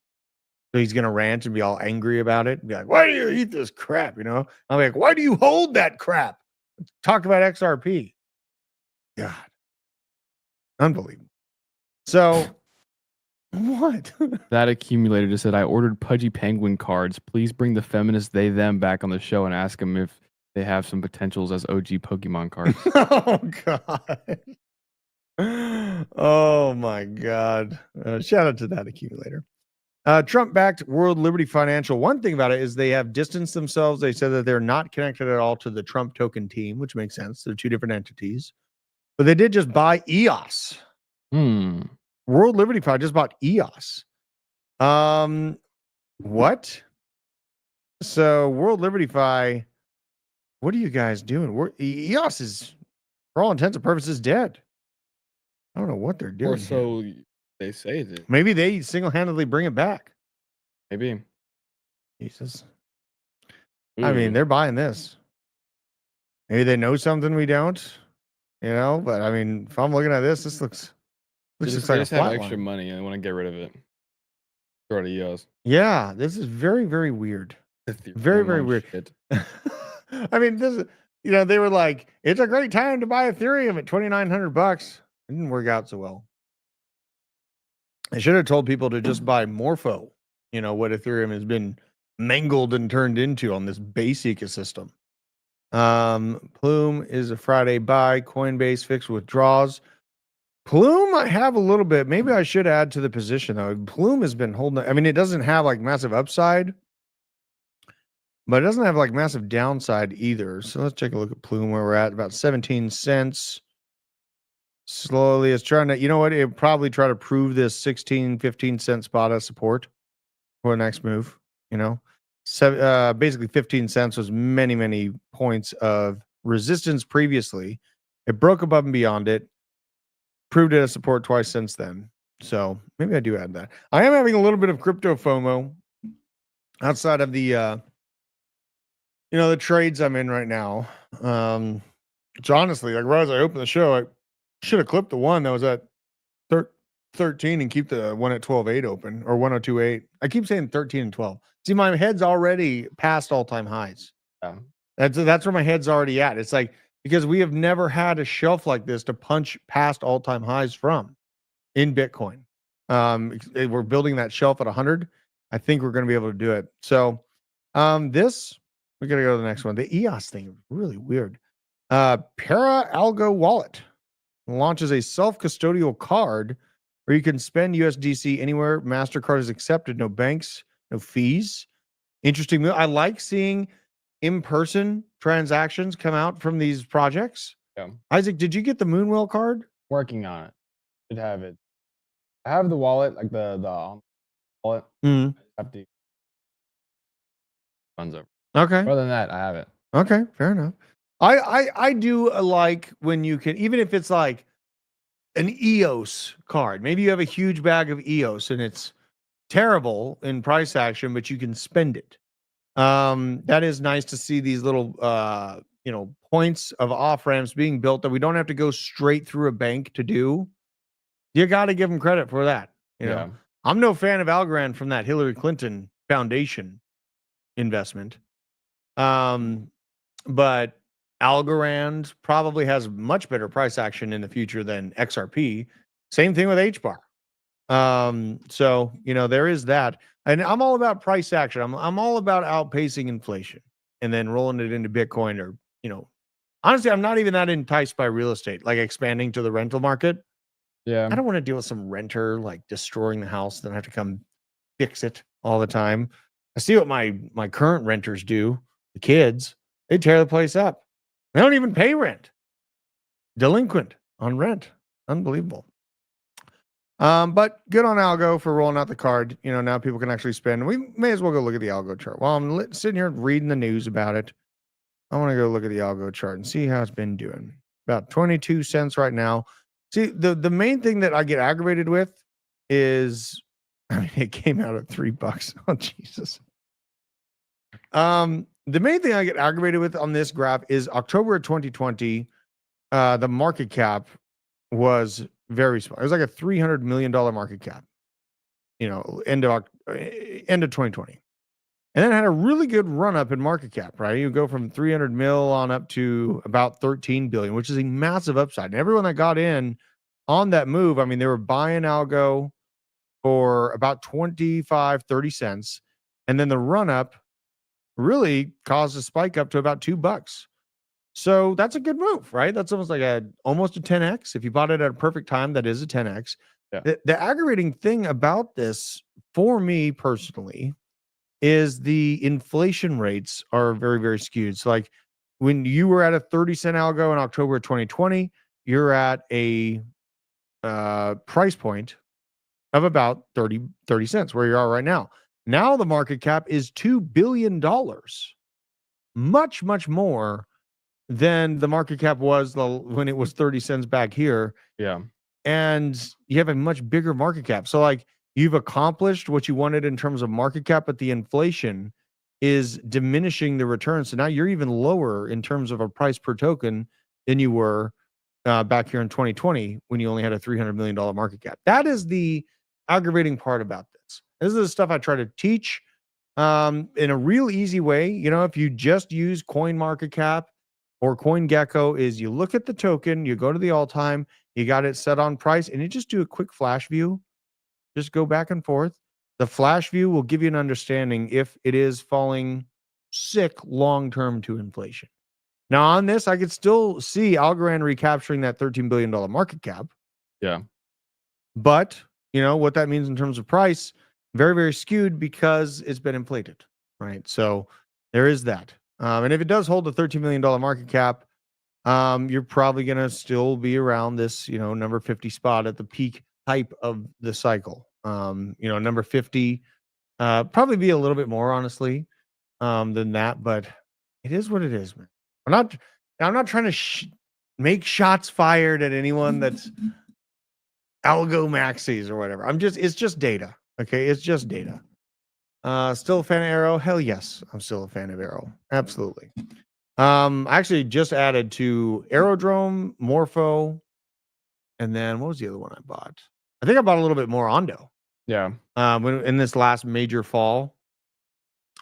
So he's going to rant and be all angry about it. Be like, why do you eat this crap? I'm like, why do you hold that crap? Talk about XRP. God. Unbelievable. So what? That accumulator just said, I ordered Pudgy Penguin cards. Please bring the feminist they them back on the show and ask them if they have some potentials as OG Pokemon cards. Oh God. Oh my God. Shout out to that accumulator. Trump-backed World Liberty Financial. One thing about it is they have distanced themselves. They said that they're not connected at all to the Trump token team, which makes sense. They're two different entities. But they did just buy EOS. World Liberty Fund just bought EOS. What? So World Liberty Fi, what are you guys doing? EOS is, for all intents and purposes, dead. I don't know what they're doing. Or so they say that. Maybe they single-handedly bring it back. Maybe. Jesus. I mean, they're buying this. Maybe they know something we don't, but I mean, if I'm looking at this looks they like just a have flat extra line. money and they want to get rid of it. Throw it at EOS. Yeah, this is very, very weird. Very, very weird. Shit. I mean, this is, they were like, it's a great time to buy Ethereum at $2,900. It didn't work out so well. I should have told people to just buy Morpho, what Ethereum has been mangled and turned into on this base ecosystem. Plume is a Friday buy. Coinbase fixed withdrawals. Plume, I have a little bit. Maybe I should add to the position, though. Plume has been holding. I mean, it doesn't have like massive upside, but it doesn't have like massive downside either. So let's take a look at Plume, where we're at about 17 cents. Slowly, it's trying to, it'll probably try to prove this 16, 15 cent spot as support for the next move. Basically 15 cents was many, many points of resistance previously. It broke above and beyond it. Proved it as support twice since then. So maybe I do add that. I am having a little bit of crypto FOMO outside of the the trades I'm in right now. Which honestly, like right as I opened the show, I should have clipped the one that was at 13 and keep the one at 12.8 open, or 102.8. I keep saying 13 and 12. See, my head's already past all-time highs. Yeah. That's where my head's already at. It's like, because we have never had a shelf like this to punch past all-time highs from in Bitcoin. We're building that shelf at 100. I think we're going to be able to do it. So this, we got to go to the next one. The EOS thing is really weird. Para Algo Wallet launches a self-custodial card where you can spend USDC anywhere. MasterCard is accepted. No banks, no fees. Interesting move. I like seeing in-person transactions come out from these projects. Yeah. Isaac, did you get the Moonwell card? Working on it. Should have it. I have the wallet, like the wallet. Mhm. I just have to funds over. Okay. Other than that, I have it. Okay, fair enough. I do like when you can, even if it's like an EOS card. Maybe you have a huge bag of EOS and it's terrible in price action, but you can spend it. That is nice to see these little points of off ramps being built that we don't have to go straight through a bank to do. You got to give them credit for that. You know, Yeah. I'm no fan of Algorand from that Hillary Clinton Foundation investment. But Algorand probably has much better price action in the future than XRP. Same thing with HBAR. So there is that. And I'm all about price action. I'm all about outpacing inflation and then rolling it into Bitcoin or, honestly, I'm not even that enticed by real estate, like expanding to the rental market. Yeah. I don't want to deal with some renter like destroying the house, then I have to come fix it all the time. I see what my current renters do, the kids, they tear the place up. They don't even pay rent. Delinquent on rent. Unbelievable. But good on Algo for rolling out the card. Now people can actually spend. We may as well go look at the Algo chart. While I'm sitting here reading the news about it, I want to go look at the Algo chart and see how it's been doing. About 22 cents right now. See, the main thing that I get aggravated with is, it came out at $3. Oh, Jesus. The main thing I get aggravated with on this graph is October of 2020, the market cap was very small. It was like a $300 million market cap, end of 2020. And then it had a really good run up in market cap, right? You go from 300 mil on up to about 13 billion, which is a massive upside. And everyone that got in on that move, they were buying Algo for about 25, 30 cents. And then the run up really caused a spike up to about $2. So that's a good move, right? That's almost like almost a 10x. If you bought it at a perfect time, that is a 10x. Yeah. The aggravating thing about this for me personally is the inflation rates are very, very skewed. So like when you were at a 30-cent algo in October of 2020, you're at a price point of about 30 cents where you are right now. Now the market cap is $2 billion. Much, much more than the market cap was when it was 30 cents back here. Yeah. And you have a much bigger market cap. So like you've accomplished what you wanted in terms of market cap, but the inflation is diminishing the return. So now you're even lower in terms of a price per token than you were back here in 2020 when you only had a $300 million market cap. That is the aggravating part about this. This is the stuff I try to teach in a real easy way. If you just use CoinMarketCap or CoinGecko, is you look at the token, you go to the all time, you got it set on price, and you just do a quick flash view. Just go back and forth. The flash view will give you an understanding if it is falling sick long-term to inflation. Now on this, I could still see Algorand recapturing that $13 billion market cap. Yeah. But what that means in terms of price, very, very skewed because it's been inflated, right? So there is that. And if it does hold the $13 million market cap, you're probably going to still be around this, number 50 spot at the peak type of the cycle. Number 50, probably be a little bit more, honestly, than that, but it is what it is, man. I'm not trying to make shots fired at anyone that's algo maxis or whatever. It's just data. Okay. It's just data. Still a fan of Arrow? Hell yes. I'm still a fan of Arrow. Absolutely. I actually just added to Aerodrome, Morpho, and then what was the other one I bought? I think I bought a little bit more Ondo. Yeah. In this last major fall.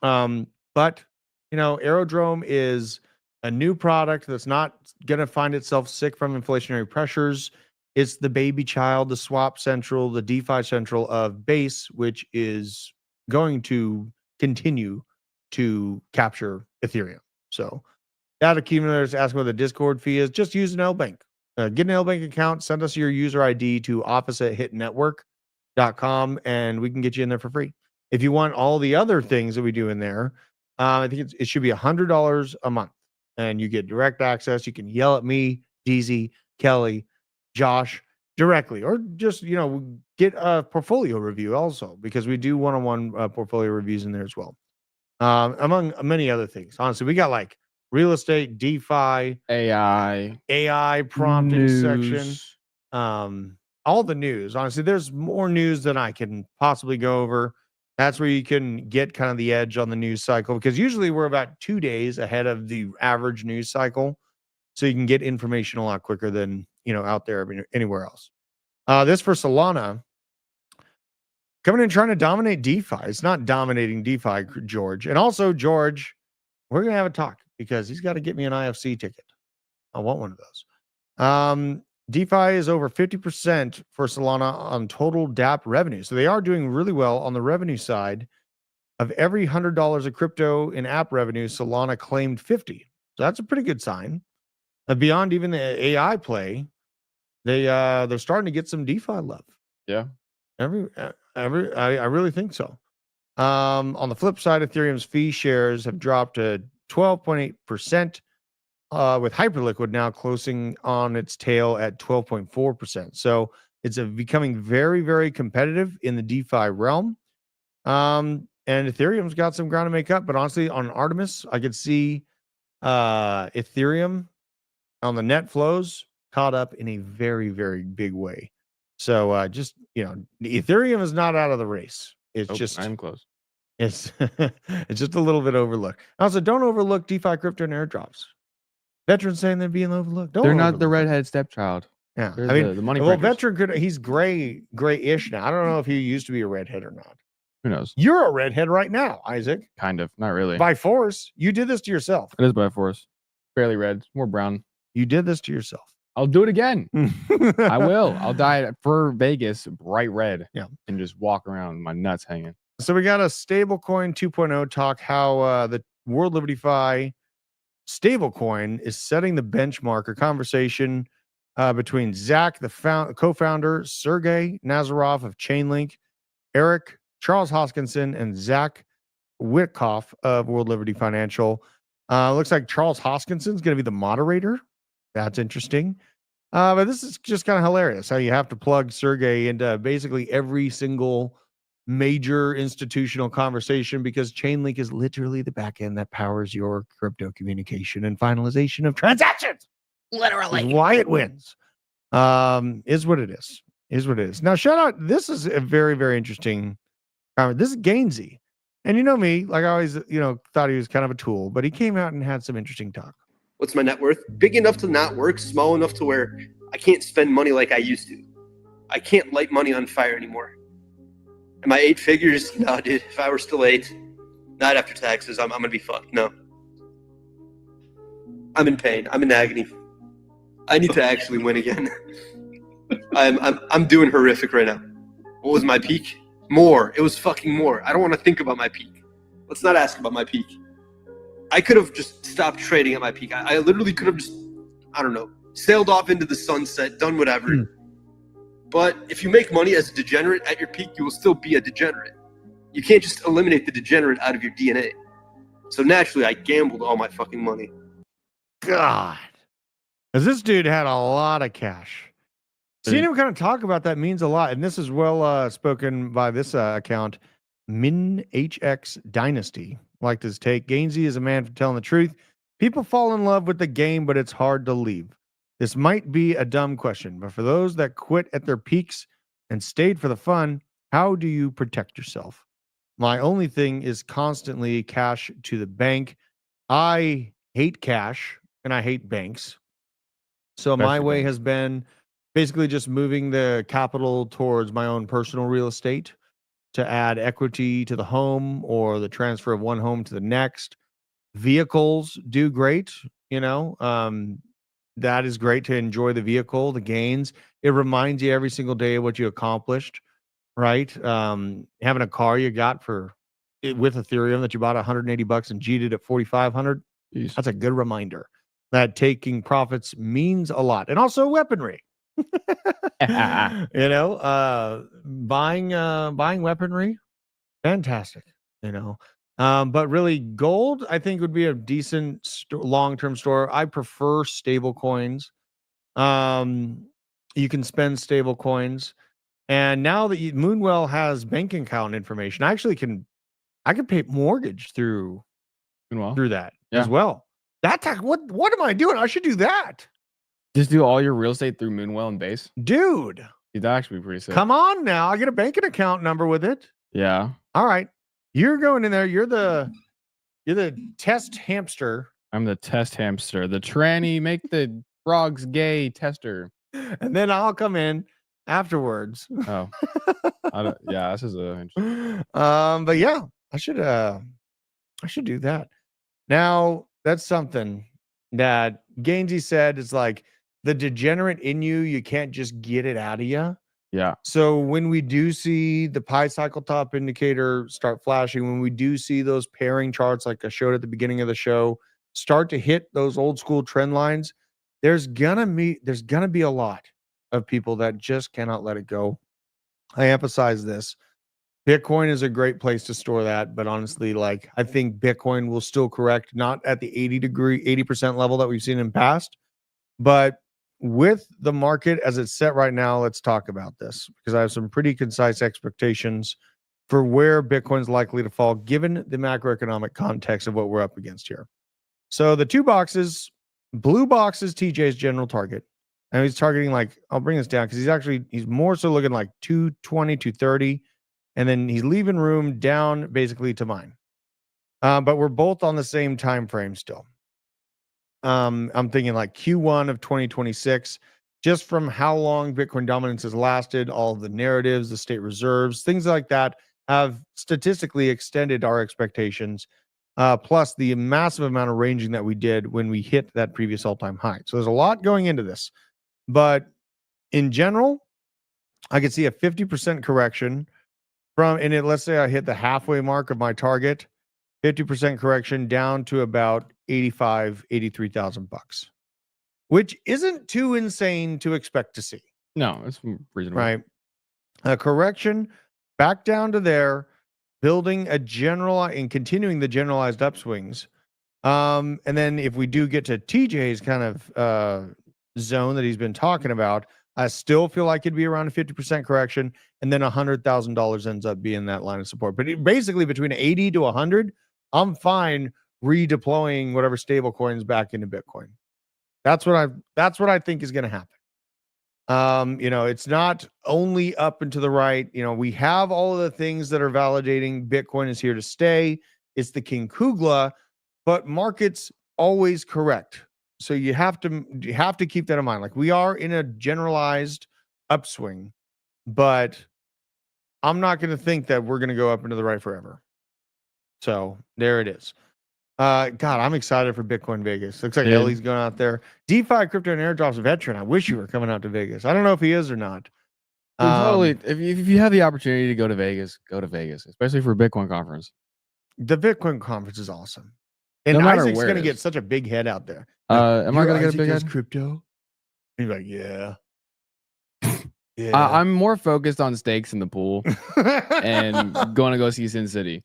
But Aerodrome is a new product that's not going to find itself sick from inflationary pressures. It's the baby child, the swap central, the DeFi central of Base, which is going to continue to capture Ethereum. So that accumulator is asking what the Discord fee is. Just use an LBank. Get an LBank account, send us your user ID to office@hitnetwork.com, and we can get you in there for free. If you want all the other things that we do in there, I think it should be $100 a month, and you get direct access. You can yell at me, DZ, Kelly, Josh directly, or just, get a portfolio review also, because we do one-on-one portfolio reviews in there as well. Among many other things. Honestly, we got like real estate, DeFi, AI prompting section, news. all the news. Honestly, there's more news than I can possibly go over. That's where you can get kind of the edge on the news cycle, because usually we're about 2 days ahead of the average news cycle. So you can get information a lot quicker than, out there anywhere else. This for Solana, coming in trying to dominate DeFi. It's not dominating DeFi, George. And also, George, we're going to have a talk because he's got to get me an IFC ticket. I want one of those. DeFi is over 50% for Solana on total DApp revenue. So they are doing really well on the revenue side. Of every $100 of crypto in app revenue, Solana claimed 50. So that's a pretty good sign. Beyond even the AI play, they're starting to get some DeFi love. Yeah. I really think so. On the flip side, Ethereum's fee shares have dropped to 12.8%, with Hyperliquid now closing on its tail at 12.4%. So it's becoming very, very competitive in the DeFi realm. And Ethereum's got some ground to make up. But honestly, on Artemis, I could see Ethereum on the net flows caught up in a very, very big way. So just, Ethereum is not out of the race. It's just, I'm close. It's it's just a little bit overlooked. Also, don't overlook DeFi crypto and airdrops. Veterans saying they're being overlooked. They're not the redhead stepchild. Yeah, They're I mean, the money. well, breakers. Veteran he's grayish now. I don't know if he used to be a redhead or not. Who knows? You're a redhead right now, Isaac. Kind of, not really. By force. You did this to yourself. It is by force. Barely red, more brown. You did this to yourself. I'll do it again. I will. I'll dye it for Vegas bright red. Yeah, and just walk around with my nuts hanging. So we got a stablecoin 2.0 talk. How the World Liberty stablecoin is setting the benchmark or conversation between Zach, the co-founder, Sergey Nazarov of Chainlink, Eric, Charles Hoskinson, and Zach Witkoff of World Liberty Financial. Looks like Charles Hoskinson is going to be the moderator. That's interesting. But this is just kind of hilarious how you have to plug Sergey into basically every single major institutional conversation, because Chainlink is literally the backend that powers your crypto communication and finalization of transactions. Literally, is why it wins. Is what it is. Is what it is. Now, shout out. This is a very, very interesting. This is Gainsey, and you know me, like I always, thought he was kind of a tool, but he came out and had some interesting talk. What's my net worth? Big enough to not work, small enough to where I can't spend money like I used to. I can't light money on fire anymore. Am I 8 figures? No, dude. If I were still 8, not after taxes, I'm gonna be fucked. No. I'm in pain. I'm in agony. I need to actually win again. I'm doing horrific right now. What was my peak? More. It was fucking more. I don't want to think about my peak. Let's not ask about my peak. I could have just stopped trading at my peak. I literally could have just, I don't know, sailed off into the sunset, done whatever. But if you make money as a degenerate at your peak, you will still be a degenerate. You can't just eliminate the degenerate out of your DNA. So naturally, I gambled all my fucking money. God. Because this dude had a lot of cash. Seeing him kind of talk about that means a lot. And this is well spoken by this account, MinHX Dynasty. Liked his take. Gainsey is a man for telling the truth. People fall in love with the game, but it's hard to leave. This might be a dumb question, but for those that quit at their peaks and stayed for the fun, how do you protect yourself? My only thing is constantly cash to the bank. I hate cash and I hate banks. So my way has been basically just moving the capital towards my own personal real estate to add equity to the home, or the transfer of one home to the next. Vehicles do great, that is great to enjoy the vehicle, the gains. It reminds you every single day of what you accomplished, right? Having a car you got with Ethereum that you bought $180 and G'd at 4,500. That's a good reminder that taking profits means a lot. And also weaponry. Buying weaponry, fantastic. But really, gold I think would be a decent long-term store. I prefer stable coins. You can spend stable coins. And now that Moonwell has bank account information, I can pay mortgage through Well, that Yeah. as well. That's what am I doing? I should do that. just do all your real estate through Moonwell and Base. Dude, Dude, that actually be pretty sick. come on now. I get a banking account number with it. Yeah. All right. You're going in there. You're the test hamster. I'm the test hamster, the tranny make the frogs gay tester. And then I'll come in afterwards. Oh, yeah, this is a. But yeah, I should do that. Now that's something that Gainsey said is like the degenerate in you can't just get it out of you. Yeah. So when we do see the pi cycle top indicator start flashing, when we do see those pairing charts like I showed at the beginning of the show start to hit those old school trend lines, there's gonna be a lot of people that just cannot let it go. I emphasize this. Bitcoin is a great place to store that, but honestly, like I think Bitcoin will still correct, not at the 80% level that we've seen in past, but with the market as it's set right now, let's talk about this because I have some pretty concise expectations for where Bitcoin's likely to fall given the macroeconomic context of what we're up against here. So the two boxes, blue box is TJ's general target. And he's targeting like, I'll bring this down because he's more so looking like 220, 230. And then he's leaving room down basically to mine. But we're both on the same time frame still. I'm thinking like Q1 of 2026, just from how long Bitcoin dominance has lasted, all of the narratives, the state reserves, things like that have statistically extended our expectations, plus the massive amount of ranging that we did when we hit that previous all-time high. So there's a lot going into this. But in general, I could see a 50% correction let's say I hit the halfway mark of my target, 50% correction down to about 83,000 bucks, which isn't too insane to expect to see. No, it's reasonable. Right. A correction back down to there, building a general and continuing the generalized upswings. And then if we do get to TJ's kind of zone that he's been talking about, I still feel like it'd be around a 50% correction, and then $100,000 ends up being that line of support. But basically between 80 to 100, I'm fine redeploying whatever stable coins back into Bitcoin. That's what I think is going to happen. It's not only up and to the right. We have all of the things that are validating Bitcoin is here to stay. It's the King Kugla, but markets always correct. So you have to keep that in mind. Like we are in a generalized upswing, but I'm not going to think that we're going to go up into the right forever. So there it is. God, I'm excited for Bitcoin Vegas. Looks like Ellie's going out there. DeFi, crypto, and airdrops veteran. I wish you were coming out to Vegas. I don't know if he is or not. Totally. If you have the opportunity to go to Vegas, especially for a Bitcoin conference. The Bitcoin conference is awesome. And No matter Isaac's where going to it get is. such a big head out there. Am I going to get a big head? Crypto? He's like, yeah. Yeah. I'm more focused on stakes in the pool and going to go see Sin City.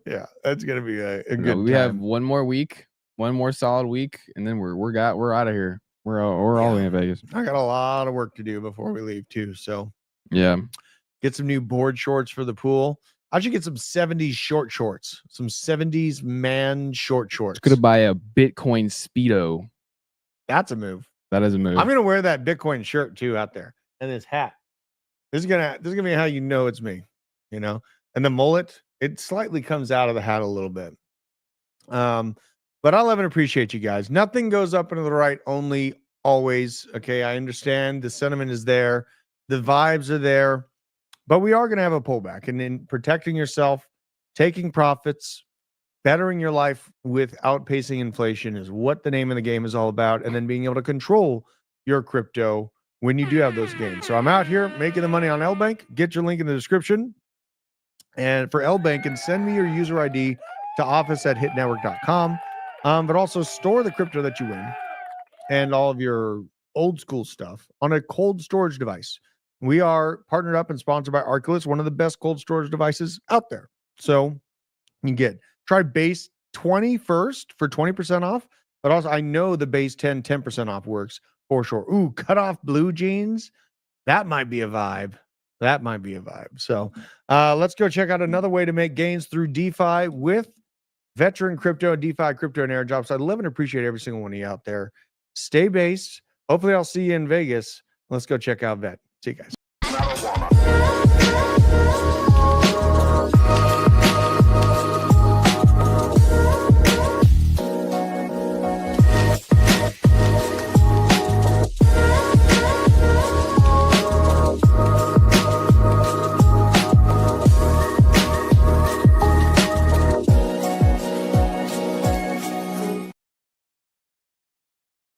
Yeah, that's gonna be a good We time. have one more solid week, and then we're out of here. We're all in Vegas. I got a lot of work to do before we leave too. So Yeah, get some new board shorts for the pool. I should get some 70s short shorts, some 70s man short shorts. could buy a Bitcoin Speedo. That's a move. That is a move. I'm gonna wear that Bitcoin shirt too out there, and this hat. This is gonna be how you know it's me, and the mullet. It slightly comes out of the hat a little bit. But I love and appreciate you guys. Nothing goes up and to the right, only always. Okay, I understand the sentiment is there, the vibes are there, but we are going to have a pullback. And in protecting yourself, taking profits, bettering your life with outpacing inflation is what the name of the game is all about. And then being able to control your crypto when you do have those gains. So I'm out here making the money on LBank. Get your link in the description. And for LBank, and send me your user ID to office@hitnetwork.com. But also store the crypto that you win and all of your old school stuff on a cold storage device. We are partnered up and sponsored by Arculus, one of the best cold storage devices out there. So you can try base 20 first for 20% off. But also, I know the base 10% off works for sure. Ooh, cut off blue jeans. That might be a vibe. That might be a vibe. So let's go check out another way to make gains through DeFi with Veteran Crypto, DeFi Crypto, and Airdrops. I love and appreciate every single one of you out there. Stay based. Hopefully, I'll see you in Vegas. Let's go check out Vet. See you guys.